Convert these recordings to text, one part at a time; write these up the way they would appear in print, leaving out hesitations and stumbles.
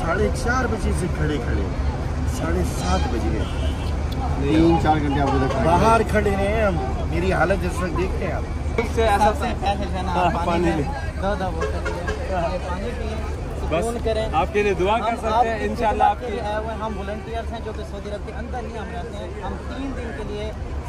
4:30 बजे से खड़े 7:30 बज गए। 3-4 घंटे आपको बाहर खड़े हैं हम। मेरी हालत इस वक्त देखते हैं आप। बस आपके लिए दुआ कर सकते हैं इंशाल्लाह। आपके हम वॉलंटियर्स हैं जो कि सऊदी अरब के अंदर ही हम रहते हैं। हम 3 दिन के लिए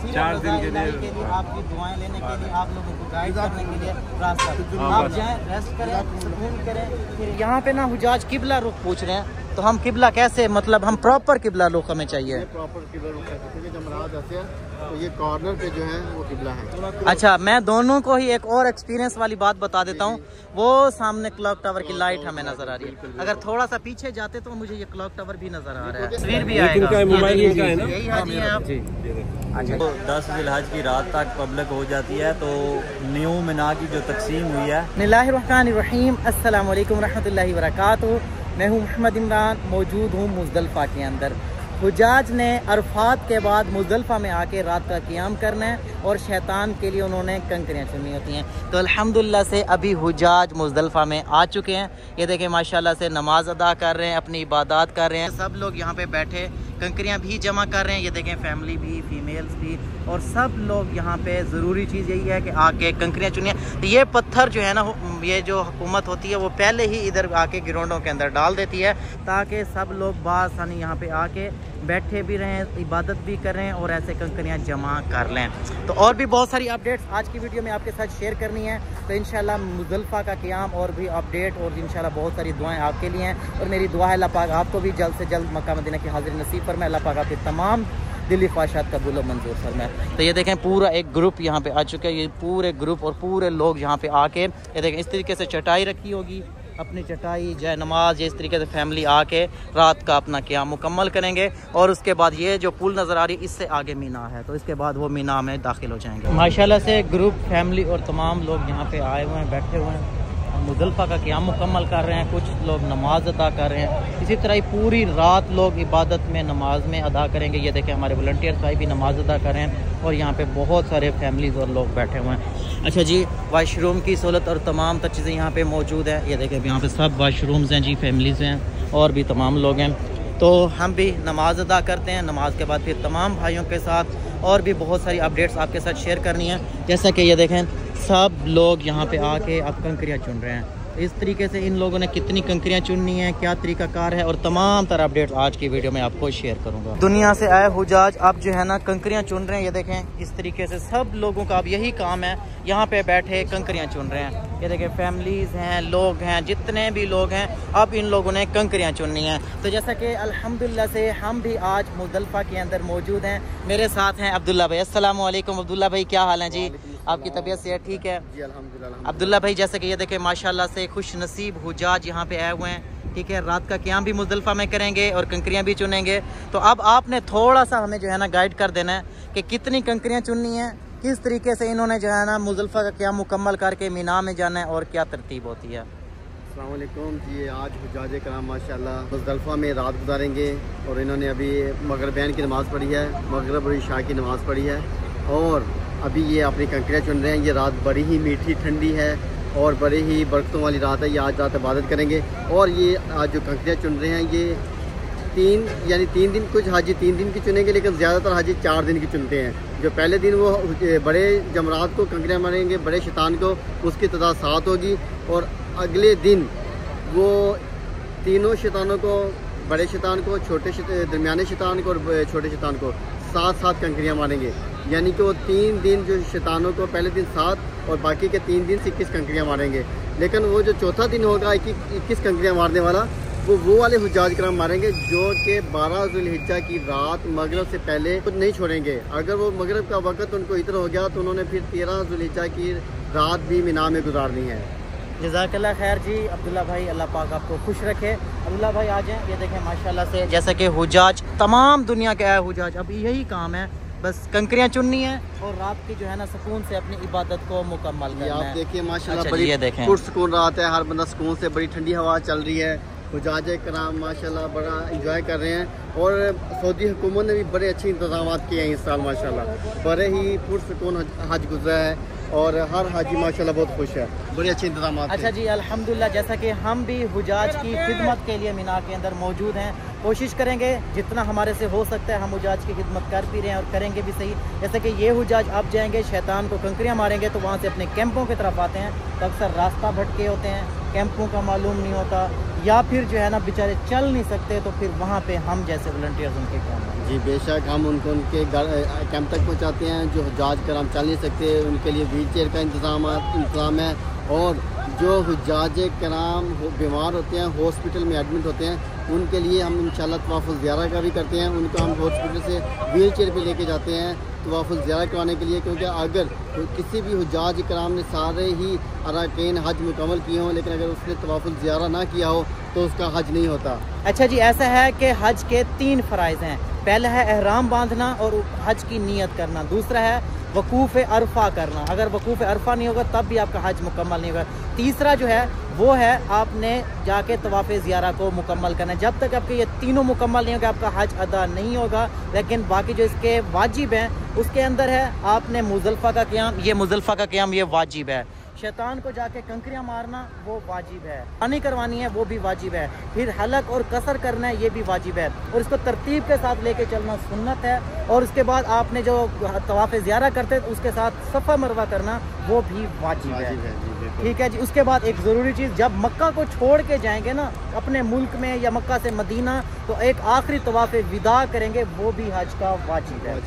4 दिन के लिए आपकी दुआएं लेने के लिए, आप लोगों को गाइड करने के लिए रास्ता आप जाएं, रेस्ट करें, सुकून करें। फिर यहाँ पे ना हुजाज किबला रुख पूछ रहे हैं, तो हम किबला कैसे, मतलब हम प्रॉपर किबला रुख हमें चाहिए। प्रॉपर किबला रुख है, क्योंकि जमरात ऐसे हैं तो ये कॉर्नर पे जो है वो किबला है। अच्छा, मैं दोनों को ही एक और एक्सपीरियंस वाली बात बता देता हूँ। वो सामने क्लॉक टावर की लाइट हमें नजर आ रही है। अगर थोड़ा सा पीछे जाते तो मुझे ये क्लॉक टावर भी नजर आ रहा है, तस्वीर भी आएगा। यही हाजी हैं आप। अच्छा, 10 ज़िलहज की रात तक पब्लिक हो जाती है, तो न्यू मिना की जो तकसीम हुई है। बिस्मिल्लाहिर्रहमानिर्रहीम, अस्सलाम वालेकुम रहमतुल्लाहि व बरकातुहू। मैं हूँ मोहम्मद इमरान, मौजूद हूँ मुज़दलिफ़ा के अंदर। हुजाज ने अरफात के बाद मुज़दलिफ़ा में आके रात का क़ियाम करना है और शैतान के लिए उन्होंने कंकरियाँ चुननी होती हैं। तो अल्हम्दुलिल्लाह से अभी हुजाज मुज़दलिफ़ा में आ चुके हैं। ये देखें माशाल्लाह से नमाज अदा कर रहे हैं, अपनी इबादत कर रहे हैं। सब लोग यहाँ पे बैठे कंकरियाँ भी जमा कर रहे हैं। ये देखें फैमिली भी, फीमेल्स भी, और सब लोग यहाँ पे ज़रूरी चीज़ यही है कि आके कंकरियाँ चुनिए। तो ये पत्थर जो है ना, ये जो हुकूमत होती है वो पहले ही इधर आके ग्राउंडों के अंदर डाल देती है, ताकि सब लोग बासानी यहाँ पे आके बैठे भी रहें, इबादत भी करें और ऐसे कंकरियाँ जमा कर लें। तो और भी बहुत सारी अपडेट्स आज की वीडियो में आपके साथ शेयर करनी है। तो इंशाल्लाह मुज़दलिफ़ा का क़ियाम और भी अपडेट और इंशाल्लाह बहुत सारी दुआएं आपके लिए हैं। और मेरी दुआ है अल्लाह पाक आपको भी जल्द से जल्द मक्का मदीना की हाज़िरी नसीब फरमाए। अल्लाह पाक आपके तमाम दिली ख्वाहिशात कबूल और मंजूर फरमाए। तो ये देखें पूरा एक ग्रुप यहाँ पे आ चुका है। ये पूरे ग्रुप और पूरे लोग यहाँ पे आके, ये देखें इस तरीके से चटाई रखी होगी, अपनी चटाई जय नमाज, ये इस तरीके से फैमिली आके रात का अपना क़ियाम मुकम्मल करेंगे। और उसके बाद ये जो पुल नज़र आ रही है, इससे आगे मीना है, तो इसके बाद वो मीना में दाखिल हो जाएंगे। माशाल्लाह से ग्रुप, फैमिली और तमाम लोग यहाँ पे आए हुए हैं, बैठे हुए हैं, मुज़दलिफ़ा का क़ियाम मुकम्मल कर रहे हैं। कुछ लोग नमाज अदा कर रहे हैं। इसी तरह ही पूरी रात लोग इबादत में, नमाज में अदा करेंगे। ये देखें हमारे वॉलंटियर्स भाई भी नमाज अदा कर रहे हैं और यहाँ पे बहुत सारे फैमिलीज़ और लोग बैठे हुए हैं। अच्छा जी, वाशरूम की सहूलत और तमाम चीज़ें यहाँ पे मौजूद है। ये देखें यहाँ पे सब वाशरूम्स हैं जी, फैमिलीज़ हैं और भी तमाम लोग हैं। तो हम भी नमाज अदा करते हैं। नमाज के बाद फिर तमाम भाइयों के साथ और भी बहुत सारी अपडेट्स आपके साथ शेयर करनी है। जैसा कि ये देखें सब लोग यहाँ पे आके अब कंकरियाँ चुन रहे हैं। इस तरीके से इन लोगों ने कितनी कंकरियाँ चुननी है, क्या तरीकाकार है, और तमाम तरह अपडेट्स आज की वीडियो में आपको शेयर करूंगा। दुनिया से आए हुजाज अब जो है ना कंकरियाँ चुन रहे हैं। ये देखें इस तरीके से सब लोगों का अब यही काम है, यहाँ पे बैठे कंकरियाँ चुन रहे हैं। ये देखें फैमिलीज़ हैं, लोग हैं, जितने भी लोग हैं, अब इन लोगों ने कंकरियाँ चुननी हैं। तो जैसा कि अल्हम्दुलिल्लाह से हम भी आज मुज़दलिफ़ा के अंदर मौजूद हैं। मेरे साथ हैं अब्दुल्ला भाई। अस्सलाम वालेकुम अब्दुल्ला भाई, क्या हाल है जी? आपकी तबीयत सेहत ठीक है? जी अल्हम्दुलिल्लाह। अब्दुल्ला भाई जैसे कि ये देखें माशाल्लाह से खुश नसीब हुजाज यहाँ पे आए हुए हैं। ठीक है, रात का क़ियाम भी मुज़दलिफ़ा में करेंगे और कंकरियाँ भी चुनेंगे। तो अब आपने थोड़ा सा हमें जो है ना गाइड कर देना है कि कितनी कंकरियाँ चुननी है, किस तरीके से इन्होंने जो है ना मुज़दलिफ़ा का क़ियाम मुकम्मल करके मीना में जाना है और क्या तरतीब होती है। अस्सलाम वालेकुम जी। आज हुज्जाज कराम माशाल्लाह मुज़दलिफ़ा में रात गुजारेंगे और इन्होंने अभी मगरिबैन की नमाज़ पढ़ी है, मगरिब और इशा की नमाज़ पढ़ी है और अभी ये अपनी कंकरियाँ चुन रहे हैं। ये रात बड़ी ही मीठी ठंडी है और बड़ी ही बरकतों वाली रात है। ये आज रात इबादत करेंगे और ये आज जो कंकरियाँ चुन रहे हैं ये 3 दिन, कुछ हाजी 3 दिन की चुनेंगे, लेकिन ज़्यादातर हाजी 4 दिन की चुनते हैं। जो पहले दिन वो बड़े जमरात को कंकरियाँ मारेंगे, बड़े शैतान को, उसकी तादाद 7 होगी और अगले दिन वो तीनों शैतानों को, बड़े शैतान को, दरमियाने शैतान को और छोटे शैतान को 7-7 कंकरियाँ मारेंगे। यानी कि वो 3 दिन जो शैतानों को, पहले दिन 7 और बाकी के 3 दिन से 21 कंकरियाँ मारेंगे। लेकिन वो जो चौथा दिन होगा 21 कंकरियाँ मारने वाला, वो वाले हुज्जाज कराम मारेंगे जो कि 12 ज़ुल्हिज्जा की रात मगरिब से पहले कुछ नहीं छोड़ेंगे। अगर वो मगरिब का वक्त उनको इधर हो गया तो उन्होंने फिर 13 ज़ुल्हिज्जा की रात भी मीना में गुजारनी है। जज़ाकल्लाह खैर जी अब्दुल्ला भाई, अल्लाह पाक आपको खुश रखे। अब्दुल्ला भाई आ जाएँ। ये देखें माशाल्लाह से जैसे कि हुज्जाज, तमाम दुनिया के आए हुज्जाज, अब यही काम है, बस कंकरियाँ चुननी है और रात की जो है ना सुकून से अपनी इबादत को मुकम्मल करना है। आप देखिए माशाल्लाह अच्छा, बड़ी ये देखें पुरसुकून रात है, हर बंदा सुकून से, बड़ी ठंडी हवा चल रही है हुजाज कराम माशाल्लाह बड़ा इंजॉय कर रहे हैं। और सऊदी हुकूमत ने भी बड़े अच्छे इंतजाम किए हैं इस साल माशाल्लाह, बड़े ही पुरसुकून हज गुजरा है और हर हाजी माशाल्लाह बहुत खुश है, बड़े अच्छे इंतजाम। अच्छा जी अल्हम्दुलिल्लाह, जैसा कि हम भी हुजाज की खिदमत के लिए मीना के अंदर मौजूद हैं, कोशिश करेंगे जितना हमारे से हो सकता है हम हुजाज की खिदमत कर भी रहे हैं और करेंगे भी सही। जैसे कि ये हुजाज अब जाएंगे शैतान को कंकरियाँ मारेंगे तो वहाँ से अपने कैंपों की तरफ आते हैं, तो अक्सर रास्ता भटके होते हैं, कैंपों का मालूम नहीं होता, या फिर जो है ना बेचारे चल नहीं सकते, तो फिर वहाँ पे हम जैसे वॉलंटियर्स उनके काम हैं। जी बेशक, हम उनको उनके कैंप तक पहुँचाते हैं। जो हुजाज कराम चल नहीं सकते उनके लिए व्हील चेयर का इंतज़ाम है, और जो हुजाज कराम बीमार होते हैं, हॉस्पिटल में एडमिट होते हैं, उनके लिए हम इंशाल्लाह तवाफ़ुल ज़ियारा का भी करते हैं। उनको हम हॉस्पिटल से व्हील चेयर पर लेके जाते हैं तवाफ़ुल ज़ियारा करवाने के लिए, क्योंकि अगर किसी भी हुजाज कराम ने सारे ही अरकान हज मुकम्मल किए हों लेकिन अगर उसने तवाफ़ुल ज़ियारा ना किया हो तो उसका हज नहीं होता। अच्छा जी, ऐसा है कि हज के 3 फ़राइज़ हैं। पहला है एहराम बांधना और हज की नीयत करना, दूसरा है वकूफ़ अरफा करना, अगर वकूफ़ अरफा नहीं होगा तब भी आपका हज मुकम्मल नहीं होगा। तीसरा जो है वो है आपने जाके तवाफ़ ज़ियारा को मुकम्मल करना है। जब तक आपके ये तीनों मुकम्मल नहीं होगा आपका हज अदा नहीं होगा। लेकिन बाकी जो इसके वाजिब हैं उसके अंदर है आपने मुज़दलिफ़ा का क़ियाम, ये मुज़दलिफ़ा का क़ियाम ये वाजिब है। शैतान को जाके कंकरियाँ मारना वो वाजिब है, पानी करवानी है वो भी वाजिब है, फिर हलक और कसर करना है ये भी वाजिब है, और इसको तरतीब के साथ लेके चलना सुन्नत है। और उसके बाद आपने जो तवाफ़ ज़ियारा करते हैं उसके साथ सफ़ा मरवा करना वो भी वाजिब है। ठीक है जी। उसके बाद एक ज़रूरी चीज़, जब मक्का को छोड़ के जाएंगे ना अपने मुल्क में या मक्का से मदीना, तो एक आखिरी तवाफ़ विदा करेंगे, वो भी हज का वाजिब है।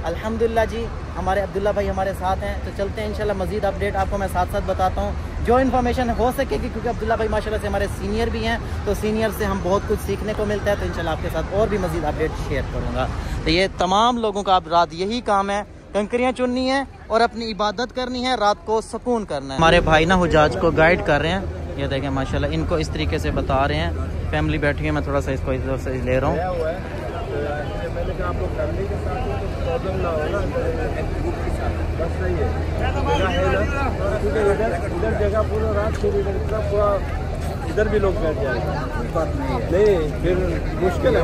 अल्हम्दुलिल्लाह जी, हमारे अब्दुल्ला भाई हमारे साथ हैं, तो चलते हैं इंशाल्लाह। मज़ीद अपडेट आपको मैं साथ साथ बताता हूँ जो इन्फॉर्मेशन हो सकेगी, क्योंकि अब्दुल्ला भाई माशाल्लाह से हमारे सीनियर भी हैं, तो सीनियर से हम बहुत कुछ सीखने को मिलता है। तो इंशाल्लाह आपके साथ और भी मज़ीद अपडेट शेयर करूँगा। तो ये तमाम लोगों का अब रात यही काम है, कंकरियाँ चुननी है और अपनी इबादत करनी है, रात को सुकून करना है। हमारे भाई ना हुजाज को गाइड कर रहे हैं, ये देखें माशाल्लाह, इनको इस तरीके से बता रहे हैं। फैमिली बैठी है, मैं थोड़ा सा इसको इधर से ले रहा हूँ। मैंने कहा आप लोग फैमिली के साथ हो तो प्रॉब्लम ना हो ना, ग्रुप के साथ बस सही है इधर जगह पूरा रात फिर इधर पूरा इधर भी लोग बैठ जाएंगे, नहीं फिर मुश्किल है।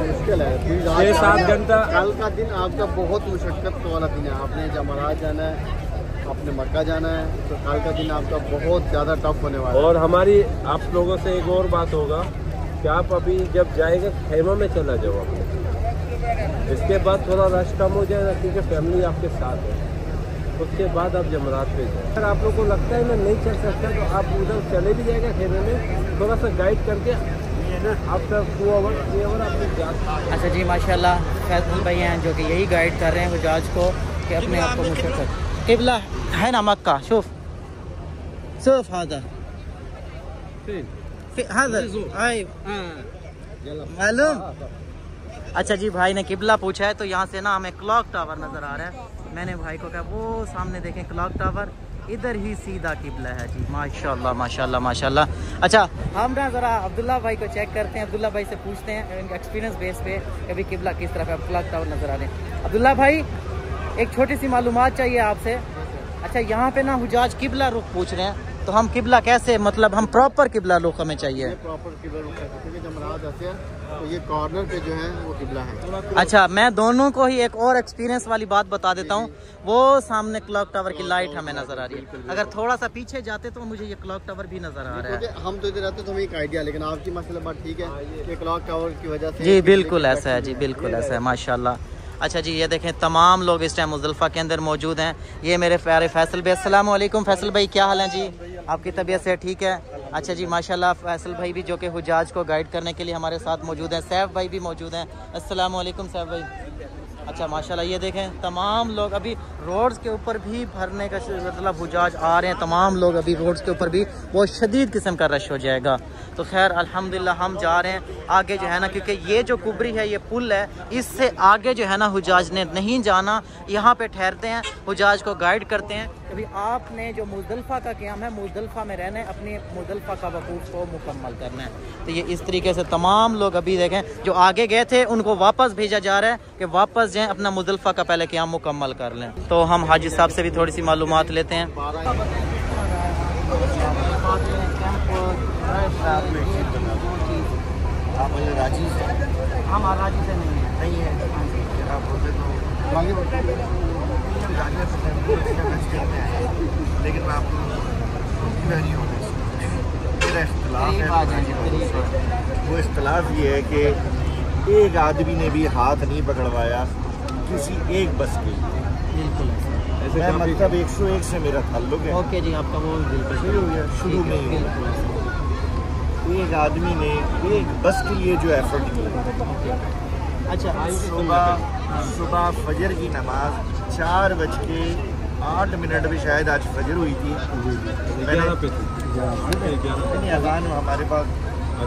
6-7 घंटा। कल का दिन आपका बहुत मुशक्क़त वाला दिन है, आपने जमरात जाना है, आपने मक्का जाना है, तो कल का दिन आपका बहुत ज़्यादा टफ होने वाला है। और हमारी आप लोगों से एक और बात होगा कि आप अभी जब जाएगा खेमा में चला जाओ अपने, इसके बाद थोड़ा रश कम हो जाएगा क्योंकि फैमिली आपके साथ है, उसके बाद आप जमरात पे जाए। अगर आप लोग को लगता है मैं नहीं चल सकता तो आप उधर चले भी जाएगा खेमे में, थोड़ा सा गाइड करके आफ्टर 2 आवर 3 आवर आपने जा। अच्छा जी माशाल्लाह, फैसल भाई हैं जो कि यही गाइड कर रहे हैं हुजाज को कि अपने आप को मुशक्कत किबला है ना मक्का। शुफ हादा मालूम। अच्छा जी, भाई ने किबला पूछा है, तो यहाँ से ना हमें क्लॉक टावर नज़र आ रहा है। मैंने भाई को कहा वो सामने देखें क्लॉक टावर, इधर ही सीधा किबला है जी। माशाल्लाह माशाल्लाह माशाल्लाह। अच्छा, हम ना ज़रा अब्दुल्ला भाई को चेक करते हैं, अब्दुल्ला भाई से पूछते हैं इनका एक्सपीरियंस बेस पे कभी किबला किस तरफ है, क्लॉक टावर नज़र आ रहे हैं। अब्दुल्ला भाई, एक छोटी सी मालूमात चाहिए आपसे। अच्छा, यहाँ पे ना हुजाज किबला रुख पूछ रहे हैं, तो हम किबला कैसे, मतलब हम प्रॉपर किबला रुख हमें चाहिए? प्रॉपर किबला रुख है, क्योंकि जमरात आते हैं तो ये कॉर्नर पे जो है वो किबला है। अच्छा, मैं दोनों को ही एक और एक्सपीरियंस वाली बात बता देता हूँ। वो सामने क्लॉक टावर की लाइट हमें नजर आ रही है, अगर थोड़ा सा पीछे जाते तो मुझे ये क्लॉक टावर भी नजर आ रहा है। हम तो इधर रहते तो हमें एक आइडिया, लेकिन आपकी मसला बात ठीक है कि क्लॉक टावर की वजह से। जी बिल्कुल ऐसा है जी, बिल्कुल ऐसा है माशाल्लाह। अच्छा जी, ये देखें तमाम लोग इस टाइम मुज़दलिफ़ा के अंदर मौजूद हैं। ये मेरे प्यारे फैसल भाई, अस्सलाम वालेकुम। फैसल भाई क्या हाल है जी, आपकी तबीयत से ठीक है? अच्छा जी माशाल्लाह, फैसल भाई भी जो कि हुजाज को गाइड करने के लिए हमारे साथ मौजूद हैं। सैफ भाई भी मौजूद हैं। अस्सलाम वालेकुम सैफ भाई। अच्छा माशाल्लाह, ये देखें तमाम लोग अभी रोड्स के ऊपर भी भरने का मतलब हुजाज आ रहे हैं, तमाम लोग अभी रोड्स के ऊपर भी बहुत शदीद किस्म का रश हो जाएगा। तो खैर अल्हम्दुलिल्लाह हम जा रहे हैं आगे जो है ना, क्योंकि ये जो कुबरी है, ये पुल है, इससे आगे जो है ना हुजाज ने नहीं जाना। यहाँ पे ठहरते हैं, हुजाज को गाइड करते हैं। अभी आपने जो मुज़दलिफ़ा का क़ियाम है, मुज़दलिफ़ा में रहना है, अपनी मुज़दलिफ़ा का वक़ूफ़ को मुकम्मल करना है। तो ये इस तरीके से तमाम लोग अभी देखें जो आगे गए थे उनको वापस भेजा जा रहा है कि वापस जाएं, अपना मुज़दलिफ़ा का पहले क़ियाम मुकम्मल कर लें। तो हम हाजी साहब से भी थोड़ी सी मालूमात लेते हैं। आप मुझे राजी से हम राजी से नहीं है। नहीं है। हाँ जी। अगर आप बोलते तो आगे बढ़ते लेकिन मैं आपको नहीं होना मेरा इख्तलाफ है। वो इख्तलाफ ये है कि एक आदमी ने भी हाथ नहीं पकड़वाया किसी एक बस के। बिल्कुल मैं मतलब 101 से मेरा ताल्लुक है। ओके जी, आपका वो शुरू में ही हुआ। एक आदमी ने एक बस के लिए जो एफर्ट किया। अच्छा, सुबह फजर की नमाज 4:08 पे शायद आज फजर हुई थी। मैंने अजान हमारे पास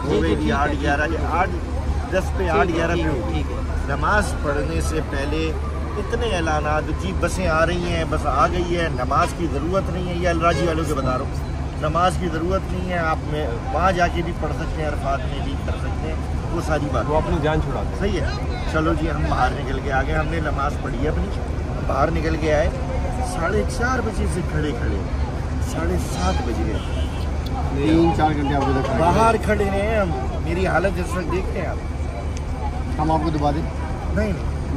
हो गई थी 8:11 8:10 पे 8:11 पे हुई। नमाज पढ़ने से पहले इतने ऐलानात, जी बसें आ रही हैं, बस आ गई है, नमाज की ज़रूरत नहीं है। ये अलराजी वालों के बता रहा हूँ, नमाज की ज़रूरत नहीं है, आप में वहाँ जाके भी पढ़ सकते हैं, अरफात में भी कर सकते हैं, वो सारी बात। वो अपनी जान छुड़ा दे। सही है। चलो जी, हम बाहर निकल के आ गए, हमने नमाज पढ़ी है अपनी, बाहर निकल के आए। 4:30 बजे से खड़े 7:30 बज गए। 3-4 घंटे आपको तक बाहर खड़े हैं हम। मेरी हालत इस वक्त देखते हैं आप। हम आपको दबा दें? नहीं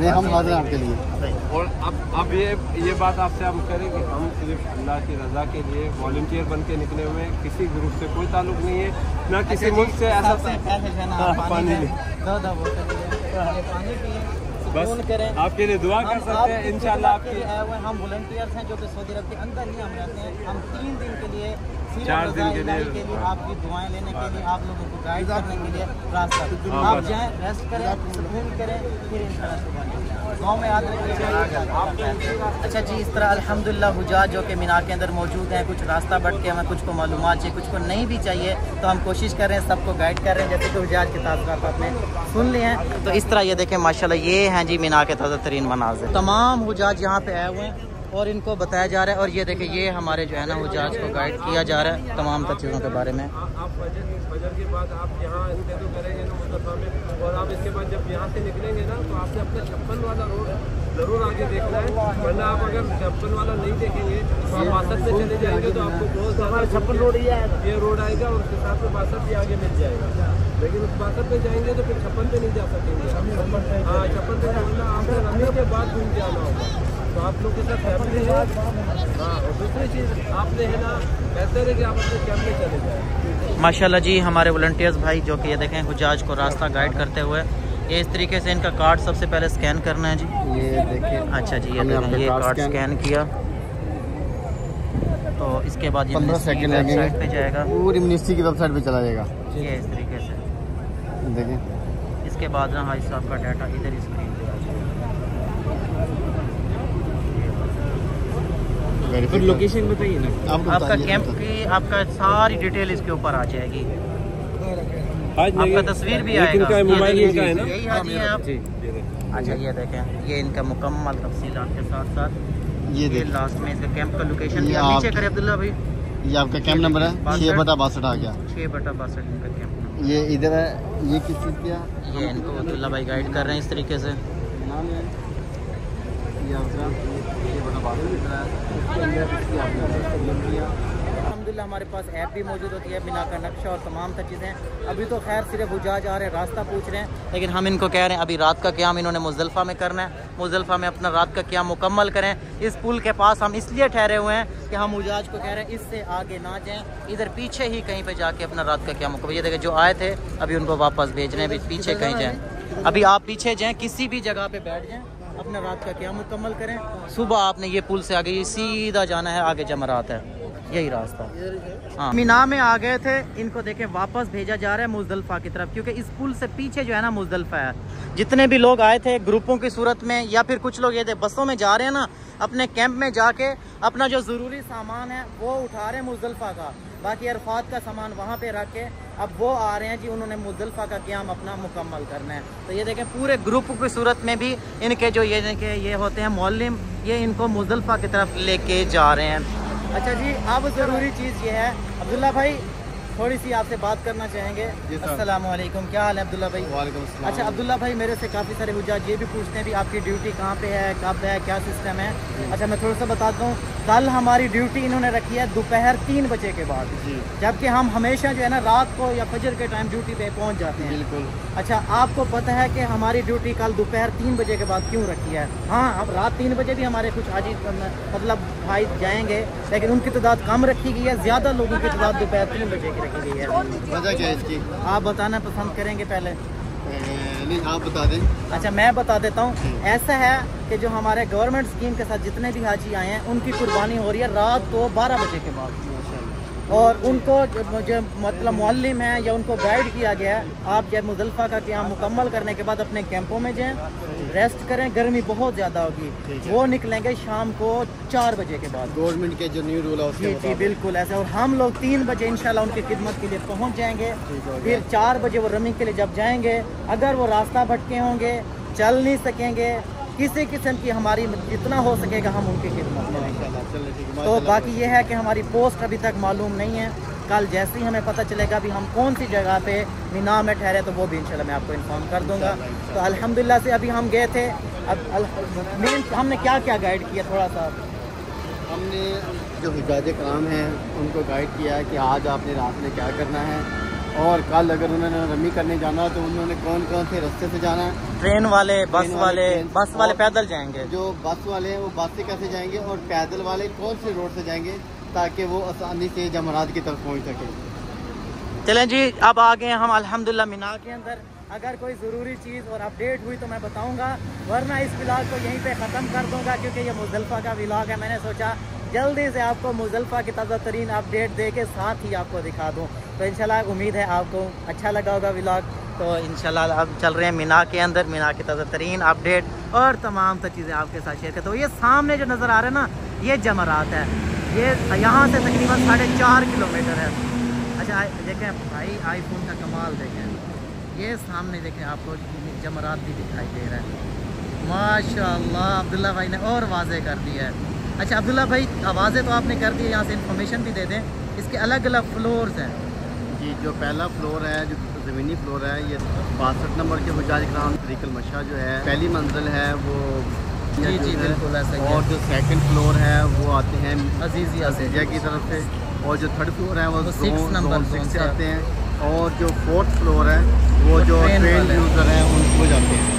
हम हाजिर हैं आपके लिए। नहीं। और अब ये बात आपसे हम करें कि हम सिर्फ अल्लाह की रज़ा के लिए वॉलंटियर बन के निकले हुए हैं, किसी ग्रुप से कोई ताल्लुक नहीं है, ना किसी मुल्क से ऐसा पानी बस आपके लिए दुआ कर सकते हैं इंशाल्लाह। आपके हम वॉलंटियर्स हैं जो कि सऊदी अरब के अंदर ही हम रहते हैं। हम 3 दिन के लिए 4 दिन के लिए आपकी दुआएं लेने के लिए, आप लोगों को गाइड करने के लिए रास्ता। आप जाएं, रेस्ट करें, सुकून करें, फिर इंशाल्लाह गाँव में याद रखिए। अच्छा जी, इस तरह अल्हम्दुलिल्लाह हुज्जाज जो कि मीना के अंदर मौजूद हैं, कुछ रास्ता बढ़ के हमें कुछ को मालूमात चाहिए, कुछ को नहीं भी चाहिए, तो हम कोशिश कर रहे हैं सबको गाइड कर रहे हैं, जैसे कि हुज्जाज के ताज़ात आपने सुन लिए हैं। तो इस तरह ये देखें माशाल्लाह, ये हैं जी मीना के ताज़ा तरीन मनाज़िर। तमाम हुज्जाज यहाँ पे आए हुए हैं और इनको बताया जा रहा है। और ये देखें, ये हमारे जो है ना हुज्जाज को गाइड किया जा रहा है तमाम चीज़ों के बारे में। आप फजर के बाद आप यहाँ इंतज़ार करेंगे ना मुस्तफा में, और आप इसके बाद जब यहाँ से निकलेंगे ना तो आपने अपना 56 वाला रोड ज़रूर आगे देखना है, वरना आप अगर 56 वाला नहीं देखेंगे तो आप 62 से चले जाएंगे तो आपको बहुत ज़्यादा 56 रोड ये रोड आएगा और उसके साथ में 62 भी आगे मिल जाएगा। लेकिन उस 62 पे जाएंगे तो फिर 56 पे नहीं जा सकेंगे। हाँ, 56 पे जाना आपको रमज़ान के बाद घूम के आना होगा, तो आप लोग के साथ फैमिली है। हाँ, और दूसरी चीज़ आपने है ना, बेहतर है कि आप अपने कैंप में चले जाएँ। माशाल्लाह जी, हमारे वॉलंटियर्स भाई जो कि ये देखें हुज्जाज को रास्ता गाइड करते हुए, ये इस तरीके से इनका कार्ड सबसे पहले स्कैन करना है जी। ये देखिए। अच्छा जी, ये कार्ड स्कैन किया तो इसके बाद 15 सेकंड लगेंगे, पे जाएगा, पूरी मिनिस्ट्री की वेबसाइट पे चला जाएगा। ये इस तरीके से देखें। इसके बाद ना भाई साहब का डाटा इधर ही स्क्रीन पे आ जाएगा। लोकेशन बताइए ना आपका कैंप की आपका सारी डिटेल इसके ऊपर आ जाएगी, आपका तस्वीर भी आएगा। मोबाइल इनका है ना, यही हाजी हैं आप। अच्छा, ये देखें, ये इनका मुकम्मल तफसीलात के साथ साथ ये लास्ट में इसका कैंप का लोकेशन भी आप नीचे करें अब्दुल्ला भाई। ये आपका कैंप नंबर है 6/62 आ गया। 6/62 इनका कैंप। ये इधर है, ये किस चीज़ का? ये इनको अब्दुल्ला भाई गाइड कर रहे हैं इस तरीके से। अल्हम्दुलिल्लाह हमारे पास ऐप भी मौजूद होती है, मीना का नक्शा और तमाम चीज़ें। अभी तो खैर सिर्फ हुज्जाज आ रहे हैं, रास्ता पूछ रहे हैं, लेकिन हम इनको कह रहे हैं अभी रात का क़याम इन्होंने मुज़दलिफ़ा में करना है, मुज़दलिफ़ा में अपना रात का क़याम मुकम्मल करें। इस पुल के पास हम इसलिए ठहरे हुए हैं कि हम हुज्जाज को कह रहे हैं इससे आगे ना जाएँ, इधर पीछे ही कहीं पर जाके अपना रात का क़याम मुकम्मल। ये देखें, जो आए थे अभी उनको वापस भेज रहे हैं, पीछे कहीं जाएँ। अभी आप पीछे जाएँ, किसी भी जगह पर बैठ जाएँ, अपना रात का क़याम मुकम्मल करें। सुबह आपने ये पुल से आगे सीधा जाना है, आगे जमरात है, यही रास्ता। हाँ, मीना में आ गए थे, इनको देखें वापस भेजा जा रहा है मुज़दलिफ़ा की तरफ, क्योंकि इस पुल से पीछे जो है ना मुज़दलिफ़ा है। जितने भी लोग आए थे ग्रुपों की सूरत में, या फिर कुछ लोग ये थे बसों में जा रहे हैं ना, अपने कैंप में जाके अपना जो ज़रूरी सामान है वो उठा रहे हैं मुज़दलिफ़ा का, बाकी अरफात का सामान वहाँ पे रख के अब वो आ रहे हैं जी, उन्होंने मुज़दलिफ़ा का क़याम अपना मुकम्मल करना है। तो ये देखें, पूरे ग्रुप की सूरत में भी इनके जो ये होते हैं मौलिम, ये इनको मुज़दलिफ़ा की तरफ लेके जा रहे हैं। अच्छा जी, अब ज़रूरी चीज़ ये है अब्दुल्ला भाई, थोड़ी सी आपसे बात करना चाहेंगे। अस्सलाम वालेकुम, क्या हाल है अब्दुल्ला भाई? वालेकुम अस्सलाम। अच्छा अब्दुल्ला भाई, मेरे से काफ़ी सारे हुज्जाज ये भी पूछते हैं भी आपकी ड्यूटी कहाँ पे है, कब है, क्या सिस्टम है? अच्छा मैं थोड़ा सा बताता हूँ। कल हमारी ड्यूटी इन्होंने रखी है दोपहर 3 बजे के बाद, जबकि हम हमेशा जो है ना रात को या फजर के टाइम ड्यूटी पे पहुँच जाते हैं। बिल्कुल। अच्छा आपको पता है कि हमारी ड्यूटी कल दोपहर 3 बजे के बाद क्यों रखी है? हाँ, अब रात 3 बजे भी हमारे कुछ हाजी मतलब भाई जाएंगे, लेकिन उनकी तादाद कम रखी गई है, ज़्यादा लोगों की तादाद दोपहर 3 बजे की रखी गई है। वजह क्या है इसकी? आप बताना पसंद करेंगे पहले? नहीं, आप बता दें। अच्छा मैं बता देता हूँ। ऐसा है कि जो हमारे गवर्नमेंट स्कीम के साथ जितने भी हाजी आए हैं उनकी कुर्बानी हो रही है रात को 12 बजे के बाद, और उनको जो मतलब मुअल्लिम है या उनको गाइड किया गया है, आप जब मुज़दलिफ़ा का क़ियाम मुकम्मल करने के बाद अपने कैंपों में जाएं, रेस्ट करें, गर्मी बहुत ज़्यादा होगी, वो निकलेंगे शाम को 4 बजे के बाद। गवर्नमेंट के जो न्यू रूल है उसके जी बिल्कुल ऐसा। और हम लोग 3 बजे इंशाल्लाह उनकी खिदमत के लिए पहुंच जाएंगे। फिर 4 बजे वो रनिंग के लिए जब जाएंगे, अगर वो रास्ता भटके होंगे, चल नहीं सकेंगे, किसी किस्म की हमारी जितना हो सकेगा हम उनकी खिदमत करेंगे। तो बाकी ये है कि हमारी पोस्ट अभी तक मालूम नहीं है। कल जैसे ही हमें पता चलेगा भी हम कौन सी जगह पे मीना में ठहरे तो वो भी इंशाल्लाह मैं आपको इन्फॉर्म कर दूंगा। तो अल्हम्दुलिल्लाह से अभी हम गए थे। अब मेन हमने क्या क्या गाइड किया, थोड़ा सा हमने जो हुज्जाज कराम हैं उनको गाइड किया है कि आज आपने रात में क्या करना है, और कल अगर उन्होंने रमी करने जाना है तो उन्होंने कौन कौन से रास्ते से जाना है। ट्रेन वाले, बस वाले पैदल जाएंगे। जो बस वाले हैं वो बस से कैसे जाएंगे, और पैदल वाले कौन से रोड से जाएंगे ताकि वो आसानी से जमरात की तरफ पहुंच सके। चलें जी, अब आ गए हम अल्हम्दुलिल्लाह मीना के अंदर। अगर कोई ज़रूरी चीज़ और अपडेट हुई तो मैं बताऊंगा, वरना इस व्लॉग को यहीं पे ख़त्म कर दूंगा, क्योंकि ये मुज़दलिफ़ा का व्लॉग है। मैंने सोचा जल्दी से आपको मुज़दलिफ़ा की ताज़ा तरीन अपडेट दे के साथ ही आपको दिखा दूँ। तो इंशाल्लाह उम्मीद है आपको अच्छा लगा होगा व्लॉग। तो इंशाल्लाह अब चल रहे हैं मीना के अंदर, मीना की ताज़ा तरीन अपडेट और तमाम तो चीज़ें आपके साथ शेयर करते। तो ये सामने जो नज़र आ रहा है ना, ये जमरात है। ये यहाँ से तकरीबन 4.5 किलोमीटर है। अच्छा देखें भाई, आईफोन का कमाल देखें, ये सामने देखें आपको जमरात भी दिखाई दे रहा है। माशाअल्लाह अब्दुल्ला भाई ने और वाज़े कर दिया है। अच्छा अब्दुल्ला भाई, आवाज़ें तो आपने कर दी है, यहाँ से इन्फॉर्मेशन भी दे दें। इसके अलग अलग फ्लोर्स हैं जी। जो पहला फ्लोर है, जो ज़मीनी फ्लोर है, ये 62 नंबर के हुज्जाज कराम तरीक़ुल मशा जो है पहली मंजिल है वो जी बिल्कुल ऐसा। और जो सेकंड फ्लोर है वो आते हैं अजीज़िया की तरफ से, और जो थर्ड फ्लोर है वो 6 नंबर से आते हैं, और जो 4th फ्लोर है वो जो ट्रेन यूज़र हैं उनको जाते हैं।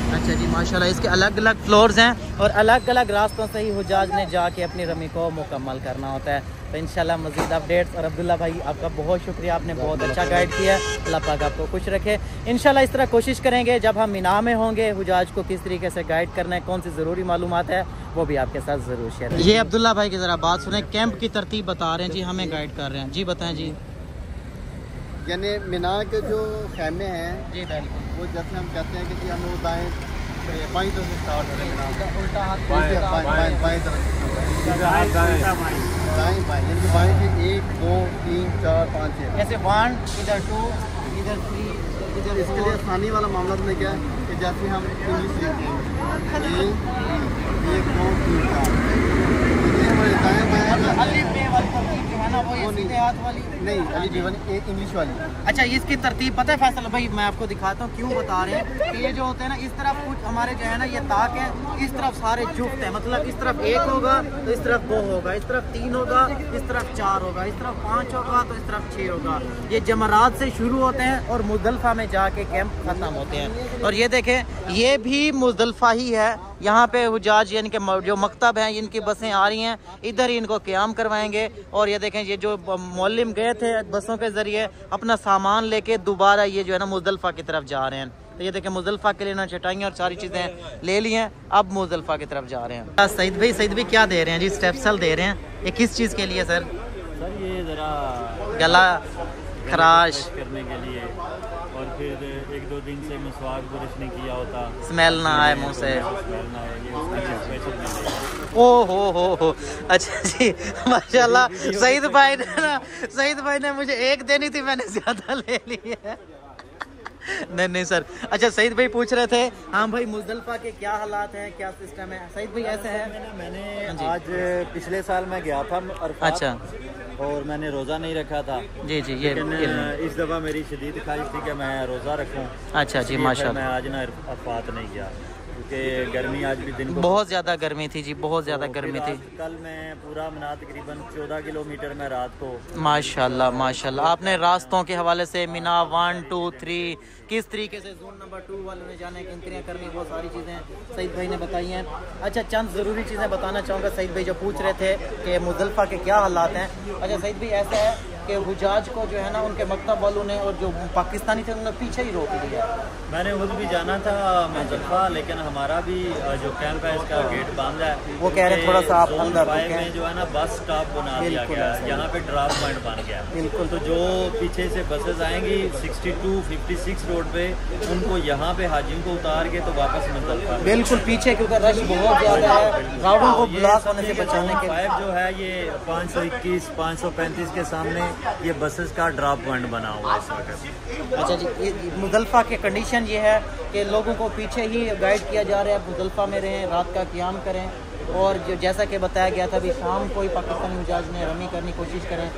अच्छा जी माशाल्लाह, इसके अलग अलग फ्लोर्स हैं और अलग अलग रास्तों से ही हुज्जाज ने जाके अपनी रमी को मुकम्मल करना होता है। तो इंशाल्लाह मज़ीद अपडेट्स। और अब्दुल्ला भाई आपका बहुत शुक्रिया, आपने बहुत अच्छा गाइड किया। अल्लाह पाक आपको खुश रखे। इंशाल्लाह इस तरह कोशिश करेंगे जब हम मीना में होंगे, हुज्जाज को किस तरीके से गाइड करना है, कौन सी ज़रूरी मालूमात है, वो भी आपके साथ ज़रूर शेयर। ये अब्दुल्ला भाई की ज़रा बात सुने, कैंप की तरतीब बता रहे हैं जी, हमें गाइड कर रहे हैं जी, बताएँ जी। यानी मीना के जो खैमे हैं जी बिल्कुल, वो जैसे हम कहते हैं कि जी हमें वो दाएँ बाईं तरफ से स्टार्ट हो रहे हैं, उल्टा हाथ बाईं तरफ दाएँ बाएँ, यानी बाएँ से 1 2 3 4 5 6 ऐसे 1 इधर 2 इधर 3 इधर। इसके लिए आसानी वाला मामला में क्या है कि जैसे हम इंग्लिश लिखते हैं 1 2 3 4, दाएँ बाएँ अली पे वाली तरतीब जो है ना वो ये सीधे हाथ वाली नहीं, अली जी वाली एक इंग्लिश वाली। अच्छा इसकी तरतीब पता है फैसल भाई, मैं आपको दिखाता हूँ क्यों बता रहे हैं कि ये जो होते हैं ना, इस तरफ कुछ हमारे जो है ना ये ताक है, इस तरफ सारे जुफ्त है, मतलब इस तरफ 1 होगा तो इस तरफ 2 होगा, इस तरफ 3 होगा, इस तरफ 4 होगा, इस तरफ 5 होगा तो इस तरफ 6 होगा। ये जमरात से शुरू होते हैं और मुज़दलिफ़ा में जाके कैंप ख़त्म होते हैं। और ये देखें ये भी मुज़दलिफ़ा ही है। यहाँ पे हुज्जाज यानी कि जो मकतब हैं, इनकी बसें आ रही हैं, इधर ही इनको क़याम करवाएंगे। और ये देखें ये जो मौलिम गए थे बसों के ज़रिए अपना सामान लेके दोबारा ये जो है ना मुज़दलिफ़ा की तरफ जा रहे हैं। तो ये देखें मुज़दलिफ़ा के लिए ना चटाइयाँ और सारी चीज़ें ले ली हैं, अब मुज़दलिफ़ा की तरफ जा रहे हैं। सईद भाई क्या दे रहे हैं जी? स्टेप्सल दे रहे हैं। ये किस चीज़ के लिए सर? सर ये ज़रा गला खराश करने के लिए, और फिर 1-2 दिन से मसवाक ब्रश नहीं किया होता, स्मेल ना आए मुँह से। स्मेल ना आए, ये उसके लिए स्पेशल मिलेगा। ओ हो। अच्छा जी माशाल्लाह, सईद भाई ने मुझे 1 देनी थी, मैंने ज़्यादा ले ली है। नहीं सर। अच्छा सईद भाई पूछ रहे थे, हाँ भाई मुजदलफा के क्या हालात हैं, क्या सिस्टम है? सईद भाई ऐसे है, मैंने आज पिछले साल मैं गया था अरफात, अच्छा, और मैंने रोज़ा नहीं रखा था जी जी, ये इस दफ़ा मेरी शदीद ख्वाहिश थी कि मैं रोज़ा रखूं। अच्छा जी, माशाल्लाह। मैं आज ना अरफात नहीं गया क्योंकि गर्मी आज भी दिन को बहुत ज़्यादा गर्मी थी जी, बहुत ज़्यादा गर्मी थी। कल मैं पूरा मना तकरीबन 14 किलोमीटर में रात को। माशाल्लाह माशाल्लाह। आपने रास्तों के हवाले से मीना 1 2 3 किस तरीके से जोन नंबर 2 वालों ने जाने की एंट्रियाँ करनी, बहुत सारी चीज़ें सईद भाई ने बताई हैं। अच्छा चंद ज़रूरी चीज़ें बताना चाहूँगा सईद भाई जो पूछ रहे थे कि मुजदलफा के क्या हालात हैं। अच्छा सईद भाई ऐसा है कि हुजाज को जो है ना उनके मकतब वालों ने और जो पाकिस्तानी थे उन्होंने पीछे ही रोक दिया। मैंने खुद भी जाना था मुजदलफा, लेकिन हमारा भी जो कैंप है इसका गेट बंद है। वो कह रहे थोड़ा सा आप अंदर में जो है ना बस स्टॉप बना दिया गया, यहाँ पे ड्रॉप पॉइंट बन गया। बिल्कुल। तो जो पीछे से बसेस आएंगी 62 56 रोड पे, उनको यहाँ पे हाजियों को उतार के तो वापस मुजदलफा बिल्कुल पीछे, क्योंकि रश बहुत ज़्यादा है, गाड़ियों को ब्लॉक होने से बचाने के। जो है ये 521 535 के सामने ये बसेस का ड्रॉप पॉइंट बना हुआ है इस वक्त। अच्छा जी, मुजदलफा की कंडीशन ये है कि लोगों को पीछे ही गाइड किया जा रहा है, मुजदलफा में रहें, रात का क़याम करें, और जो जैसा कि बताया गया था भी शाम को ही पाकिस्तानी मिजाज में रमी करने की कोशिश करें,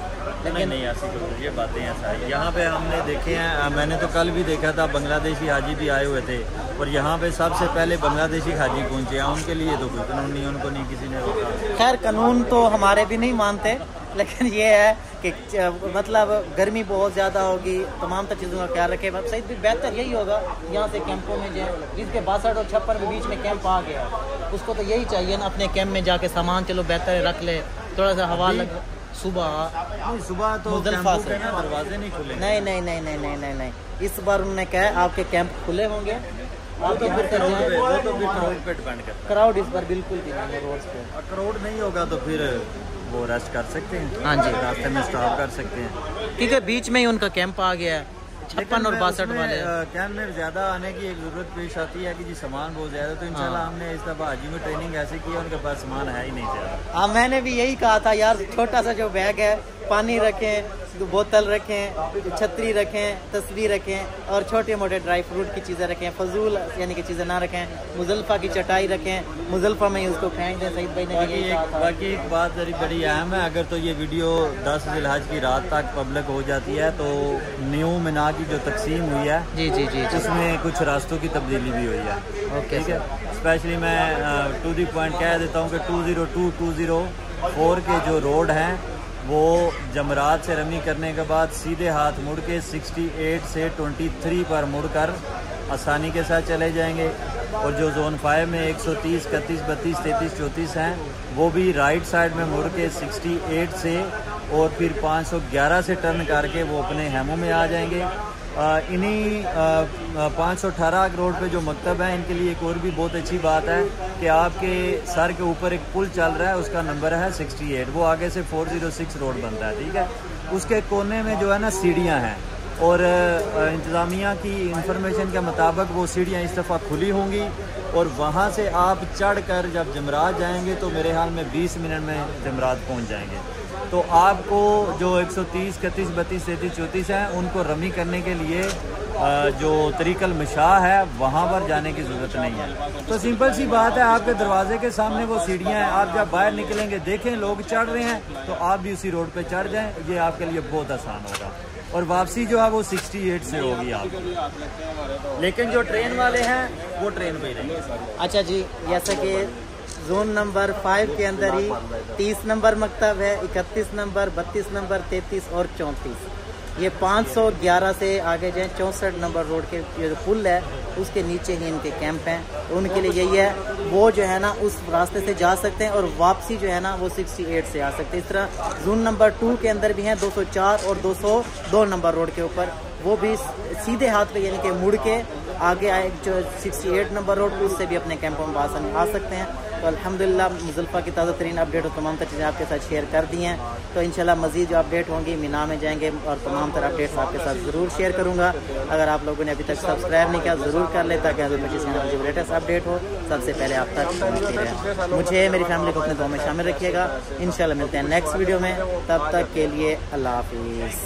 लेकिन नहीं ऐसी कुछ ये बातें ऐसा है। यहाँ पे हमने देखे हैं, मैंने तो कल भी देखा था, बांग्लादेशी हाजी भी आए हुए थे, और यहाँ पे सबसे पहले बांग्लादेशी हाजी पहुँचे हैं। उनके लिए तो कोई कानून नहीं, उनको नहीं किसी ने रोका। खैर कानून तो हमारे भी नहीं मानते, लेकिन ये है कि मतलब गर्मी बहुत ज़्यादा होगी, तमाम तर चीज़ों का ख्याल रखें। सही भी बेहतर यही होगा यहाँ से कैंपों में जाए, जिसके 62 और 56 के बीच में कैंप आ गया, उसको तो यही चाहिए ना अपने कैंप में जाके सामान चलो बेहतर रख ले, थोड़ा सा हवा लग। सुबह तो मुजदलफा से दरवाजे नहीं खुले। नहीं नहीं नहीं नहीं नहीं नहीं नहीं, इस बार उन्होंने कहा है आपके कैंप खुले होंगे। वो तो फिर क्राउड पे डिपेंड करता है। क्राउड इस बार बिल्कुल भी नहीं है रोड पे। क्राउड नहीं होगा तो फिर वो रेस्ट कर सकते हैं। हाँ जी, रास्ते में स्टॉप कर सकते हैं, क्योंकि बीच में ही उनका कैंप आ गया है। 56 और 62 वाले कैंप में ज्यादा आने की एक जरूरत पेश आती है कि जी सामान बहुत ज्यादा, तो इंशाल्लाह हमने इस दफा हाजी में ट्रेनिंग ऐसे की है, उनके पास सामान है ही नहीं ज्यादा। हाँ मैंने भी यही कहा था यार, छोटा सा जो बैग है, पानी रखें, बोतल रखें, छतरी रखें, तस्वीर रखें, और छोटे मोटे ड्राई फ्रूट की चीज़ें रखें, फजूल यानी कि चीज़ें ना रखें। मुजदलफा की चटाई रखें, मुजदलफा में ही उसको फेंक दें। सईद भाई ने बाकी एक बात बड़ी अहम है, अगर तो ये वीडियो 10 जिलहज की रात तक पब्लिक हो जाती है तो न्यू मीना की जो तकसीम हुई है जी जी जी, उसमें कुछ रास्तों की तब्दीली भी हुई है। ओके, ठीक है। स्पेशली मैं टू दी पॉइंट कह देता हूँ कि 202 204 के जो रोड हैं वो जमरात से रमी करने के बाद सीधे हाथ मुड़ के 68 से 23 पर मुड़कर आसानी के साथ चले जाएंगे, और जो जोन 5 में 130 31 32 33 34 हैं वो भी राइट साइड में मुड़ के 68 से और फिर 511 से टर्न करके वो अपने हेमों में आ जाएंगे। इन्हीं 518 रोड पे जो मकतब है, इनके लिए एक और भी बहुत अच्छी बात है कि आपके सर के ऊपर एक पुल चल रहा है, उसका नंबर है 68, वो आगे से 406 रोड बनता है। ठीक है, उसके कोने में जो है ना सीढ़ियाँ हैं, और इंतज़ामिया की इंफॉर्मेशन के मुताबिक वो सीढ़ियाँ इस दफ़ा खुली होंगी, और वहाँ से आप चढ़कर जब जमरात जाएंगे तो मेरे ख्याल में 20 मिनट में जमरात पहुँच जाएंगे। तो आपको जो 130 31 32 33 34 हैं उनको रमी करने के लिए जो तरीकल मशाह है वहाँ पर जाने की ज़रूरत नहीं है। तो सिंपल सी बात है, आपके दरवाजे के सामने वो सीढ़ियाँ हैं, आप जब बाहर निकलेंगे देखें लोग चढ़ रहे हैं तो आप भी उसी रोड पे चढ़ जाएं, ये आपके लिए बहुत आसान होगा। और वापसी जो है वो 68 से होगी आपकी, लेकिन जो ट्रेन वाले हैं वो ट्रेन पे ही रहेंगे। अच्छा जी, जैसा कि जोन नंबर 5 के अंदर ही 30 नंबर मकतब है, 31 नंबर, 32 नंबर, 33 और 34, ये 511 से आगे जाएँ 64 नंबर रोड के जो पुल है उसके नीचे ही इनके कैंप हैं। उनके लिए यही है, वो जो है ना उस रास्ते से जा सकते हैं, और वापसी जो है ना वो 68 से आ सकते हैं। इस तरह जोन नंबर 2 के अंदर भी हैं 204 और 202 नंबर रोड के ऊपर, वो भी सीधे हाथ पे यानी कि मुड़ के आगे आए जो 68 नंबर रोड, उससे भी अपने कैंपों में आसानी आ सकते हैं। तो अल्हम्दुलिल्लाह मुजदलफा की ताज़ा तरीन अपडेट और तमाम तर चीज़ें आपके साथ शेयर कर दी हैं। तो इंशाल्लाह मज़ीद जो अपडेट होंगी मीना में जाएंगे और तमाम तर अपडेट्स आपके साथ ज़रूर शेयर करूँगा। अगर आप लोगों ने अभी तक सब्सक्राइब नहीं किया ज़रूर कर ले, ताकि जो लेटेस्ट अपडेट हो सबसे पहले आप तक पहुँचती रहे। मुझे मेरी फैमिली को अपने दुआ में शामिल रखिएगा। इंशाल्लाह मिलते हैं नेक्स्ट वीडियो में, तब तक के लिए अल्लाह हाफिज़।